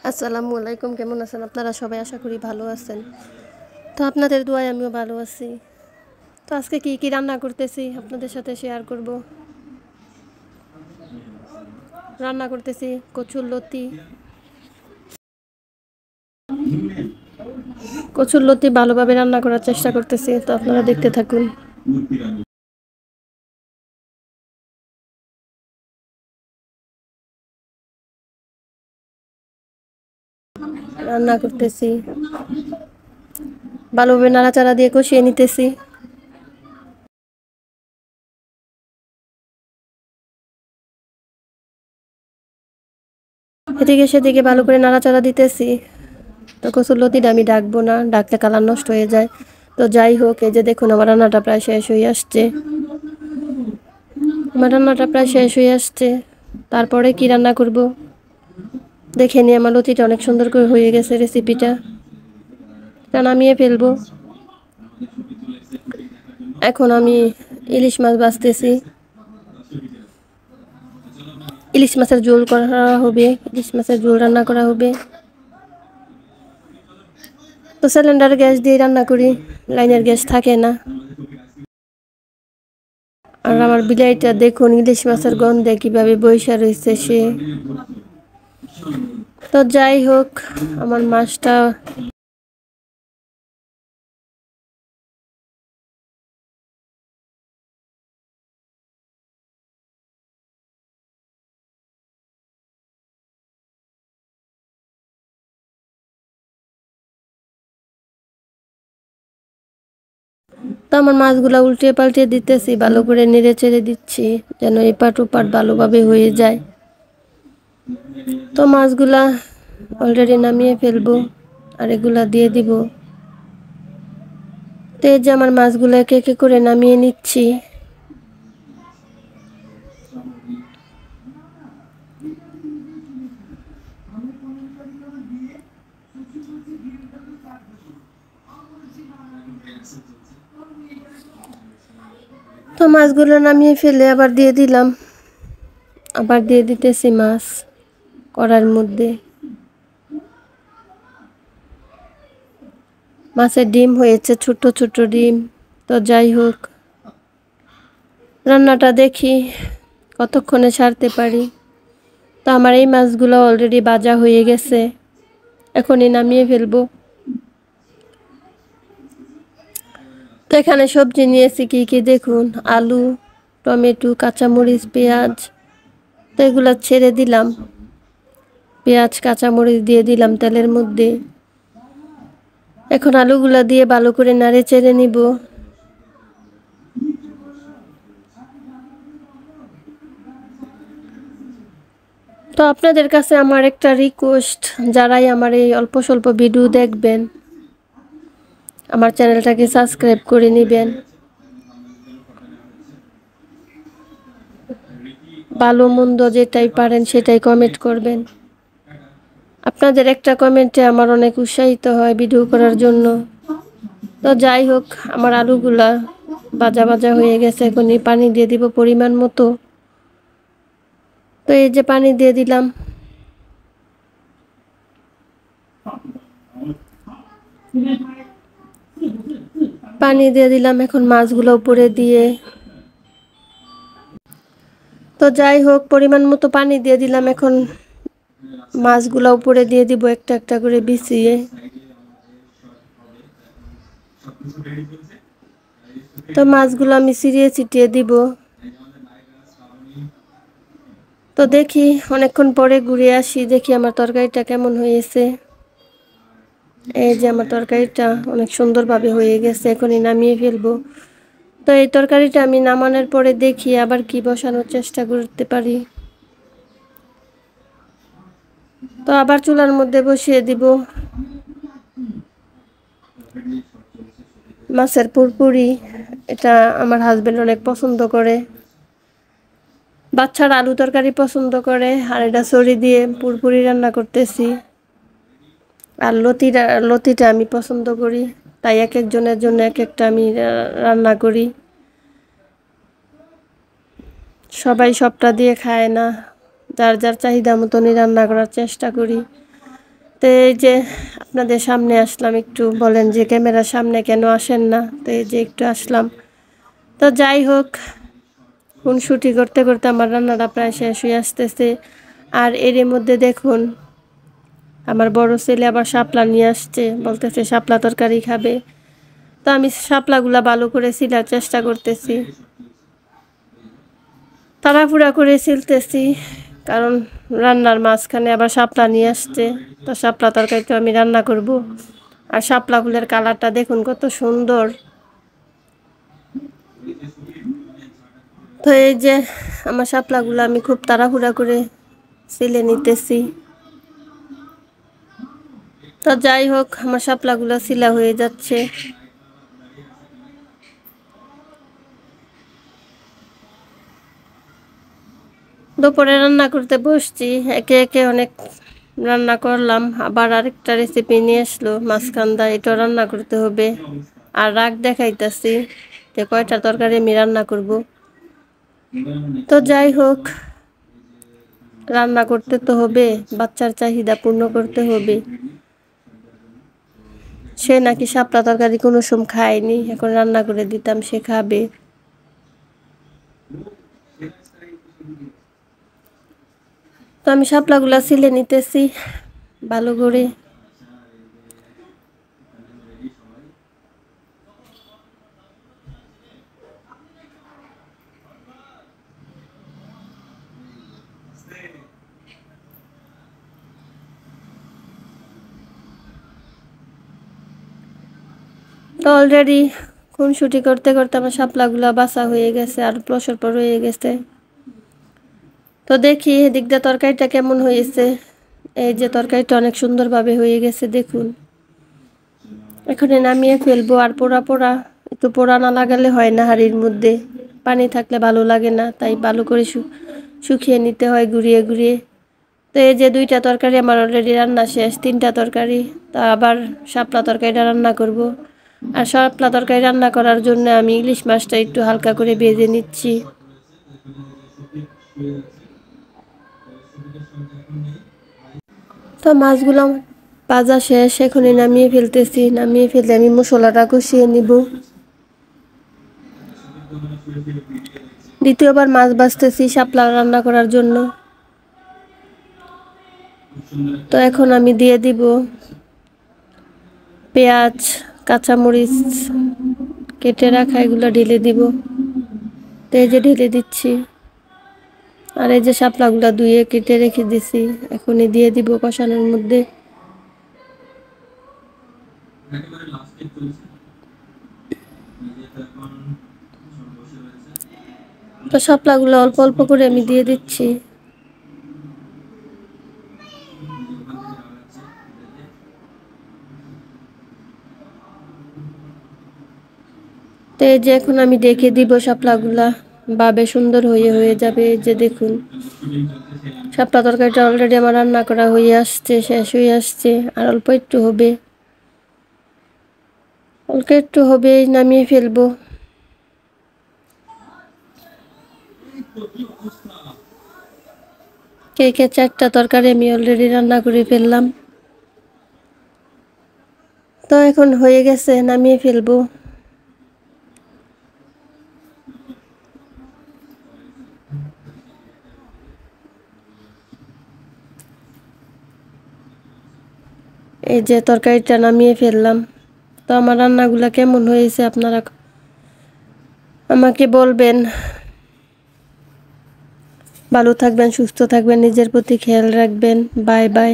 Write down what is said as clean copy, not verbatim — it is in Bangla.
আসসালামু আলাইকুম। কেমন আছেন আপনারা সবাই? আশা করি ভালো আছেন। তো আপনাদের দোয়ায় আমিও ভালো আছি। তো আজকে কি রান্না করতেছি আপনাদের সাথে শেয়ার করব। রান্না করতেছি কচুর লতি। কচুর লতি ভালোভাবে রান্না করার চেষ্টা করতেছি, তো আপনারা দেখতে থাকুন। রান্না করতেছি, ভালোভাবে নাড়াচাড়া দিয়ে কষিয়ে নিতেছি। এদিকে সেদিকে ভালো করে নাড়াচাড়া দিতেছি। তো কচুর লতিটা আমি ডাকবো না, ডাকলে কালার নষ্ট হয়ে যায়। তো যাই হোক, এই যে দেখুন আমার রান্নাটা প্রায় শেষ হয়ে আসছে। তারপরে কি রান্না করব দেখে নিয়ে আমার লতিটা অনেক সুন্দর করে হয়ে গেছে। রেসিপিটা নামিয়ে ফেলবো। এখন আমি ইলিশ মাছ ভাজতেছি। ইলিশ মাছের ঝোল করা হবে, ইলিশ মাছের ঝোল রান্না করা হবে। তো সিলিন্ডার গ্যাস দিয়ে রান্না করি, লাইনের গ্যাস থাকে না। আর আমার বিলাইটা দেখুন ইলিশ মাছের গন্ধে কিভাবে বইসা রয়েছে সে। তো যাই হোক, আমার মাছটা তো আমার মাছগুলা উল্টে পাল্টে দিতেছি, ভালো করে নেড়ে চেড়ে দিচ্ছি যেন এপাট ওপাট ভালোভাবে হয়ে যায়। তো মাছগুলা অলরেডি নামিয়ে ফেলবো আর এগুলা দিয়ে দিব। তো এই যে আমার মাছগুলা একে করে নামিয়ে নিচ্ছি। তো মাছগুলো নামিয়ে ফেলে আবার দিয়ে দিতেছি মাছ কড়াইয়ের মধ্যে। মাছের ডিম হয়েছে, ছোট ছোট ডিম। তো যাই হোক, রান্নাটা দেখি কতক্ষণে ছাড়তে পারি। তো আমার এই মাছগুলো অলরেডি ভাজা হয়ে গেছে, এখনই নামিয়ে ফেলবো। তো এখানে সবজি নিয়েছি কি দেখুন, আলু, টমেটো, কাঁচামরিচ, পেঁয়াজ। তো এগুলো ছেড়ে দিলাম, পেঁয়াজ কাঁচামরিচ দিয়ে দিলাম তেলের মধ্যে। এখন আলুগুলা দিয়ে ভালো করে নাড়ে চেড়ে নিব। তো আপনাদের কাছে আমার একটা রিকোয়েস্ট, যারাই আমার এই অল্প স্বল্প ভিডিও দেখবেন, আমার চ্যানেলটাকে সাবস্ক্রাইব করে নেবেন। ভালো মন্দ যেটাই পারেন সেটাই কমেন্ট করবেন। আপনাদের একটা কমেন্টে আমার অনেক উৎসাহিত হয় ভিডিও করার জন্য। তো যাই হোক, আমার আলুগুলা ভাজা ভাজা হয়ে গেছে, এখনই পানি দিয়ে দিব পরিমাণ মতো। তো এই যে পানি দিয়ে দিলাম। এখন মাছগুলো উপরে দিয়ে। তো যাই হোক, পরিমাণ মতো পানি দিয়ে দিলাম। এখন মাছগুলো উপরে দিয়ে দিব একটা একটা করে বিছিয়ে। তো মাছগুলো আমি ছিটিয়ে ছিটিয়ে দিব। তো দেখি অনেকক্ষণ পরে ঘুরে আসি, দেখি আমার তরকারিটা কেমন হয়েছে। এই যে আমার তরকারিটা অনেক সুন্দরভাবে হয়ে গেছে, এখনই নামিয়ে ফেলবো। তো এই তরকারিটা আমি নামানোর পরে দেখি আবার কি বসানোর চেষ্টা করতে পারি। তো আবার চুলার মধ্যে বসিয়ে দিব মাছের পুরপুরি। এটা আমার হাজবেন্ড অনেক পছন্দ করে, বাচ্চারা আলু তরকারি পছন্দ করে। আর এটা সরি দিয়ে পুরপুরি রান্না করতেছি। আর লতিটা আমি পছন্দ করি, তাই এক একজনের জন্য এক একটা আমি রান্না করি। সবাই সবটা দিয়ে খায় না, যার যার চাহিদা মতনই রান্না করার চেষ্টা করি। তো এই যে আপনাদের সামনে আসলাম, একটু বলেন যে ক্যামেরার সামনে কেন আসেন না। তো এই যে একটু আসলাম। তো যাই হোক, খুনসুটি করতে করতে আমার রান্নাটা প্রায় শেষ হয়ে আসতেছে। আর এর মধ্যে দেখুন আমার বড় ছেলে আবার শাপলা নিয়ে আসছে, বলতেছে শাপলা তরকারি খাবে। তো আমি শাপলাগুলা ভালো করে ছিলার চেষ্টা করতেছি, তাড়াহুড়া করে ছিলতেছি, কারণ রান্নার মাঝখানে আবার শাপলা নিয়ে আসছে। তো শাপলা তরকারি তো আমি রান্না করব। আর শাপলা ফুলের কালারটা দেখুন কত সুন্দর। তো এই যে আমার শাপলাগুলো আমি খুব তাড়াহুড়া করে ছিলে নিতেছি। তো যাই হোক, আমার শাপলাগুলো ছিলা হয়ে যাচ্ছে। দুপুরে রান্না করতে বসছি, একে একে অনেক রান্না করলাম। আবার আরেকটা রেসিপি নিয়ে আসলো মাছকান্দা, এটা রান্না করতে হবে। আর রাগ দেখাইতেছি যে কয়টা তরকারি আমি রান্না করব। তো যাই হোক, রান্না করতে তো হবে, বাচ্চার চাহিদা পূর্ণ করতে হবে। সে নাকি শাপলা তরকারি কোনো সময় খায়নি, এখন রান্না করে দিতাম সে খাবে। তো আমি শাপলাগুলা ছিলে নিতেছি ভালো করে। তো অলরেডি খুনসুটি করতে করতে আমার শাপলাগুলা বাসা হয়ে গেছে আর পর হয়ে গেছে। তো দেখি এদিকটা তরকারিটা কেমন হয়েছে। এই যে তরকারিটা অনেক সুন্দরভাবে হয়ে গেছে দেখুন। এখানে নামিয়ে ফেলবো। আর পোড়া পোড়া, একটু পোড়া না লাগালে হয় না, হাঁড়ির মধ্যে পানি থাকলে ভালো লাগে না, তাই ভালো করে শুকিয়ে নিতে হয় ঘুরিয়ে ঘুরিয়ে। তো এই যে দুইটা তরকারি আমার অলরেডি রান্না শেষ, তিনটা তরকারি। তা আবার শাপলা তরকারিটা রান্না করব। আর শাপলা তরকারি রান্না করার জন্য আমি ইলিশ মাছটা একটু হালকা করে ভেজে নিচ্ছি। তো মাছগুলো ভাজা শেষ, এখনই নামিয়ে ফেলতেছি। নামিয়ে ফেলে আমি মশলাটা কষিয়ে নিব। দ্বিতীয়বার মাছ ভাজতেছি শাপলা রান্না করার জন্য। তো এখন আমি দিয়ে দিব পেঁয়াজ, কাঁচামরিচ কেটে রাখা, এগুলো ঢেলে দিব। তো এই যে ঢেলে দিচ্ছি। আর এই যে শাপলাগুলো ধুয়ে কেটে রেখে দিছি, এখনই দিয়ে দিব কষানোর মধ্যে। তো শাপলাগুলো অল্প অল্প করে আমি দিয়ে দিচ্ছি। তো এই যে এখন আমি দেখে দিব শাপলাগুলা বাবে সুন্দর হয়ে যাবে। এই যে দেখুন শাপলা তরকারিটা অলরেডি আমার রান্না করা হয়ে আসছে, শেষ হয়ে আসছে। আর অল্প একটু হবে, অল্প একটু হবে, নামিয়ে ফেলবো। কে কে চারটা তরকারি আমি অলরেডি রান্না করে ফেললাম। তো এখন হয়ে গেছে, নামিয়ে ফেলবো। এই যে তরকারিটা নামিয়ে ফেললাম। তো আমার রান্নাগুলা কেমন হয়েছে আপনারা আমাকে বলবেন। ভালো থাকবেন, সুস্থ থাকবেন, নিজের প্রতি খেয়াল রাখবেন। Bye bye.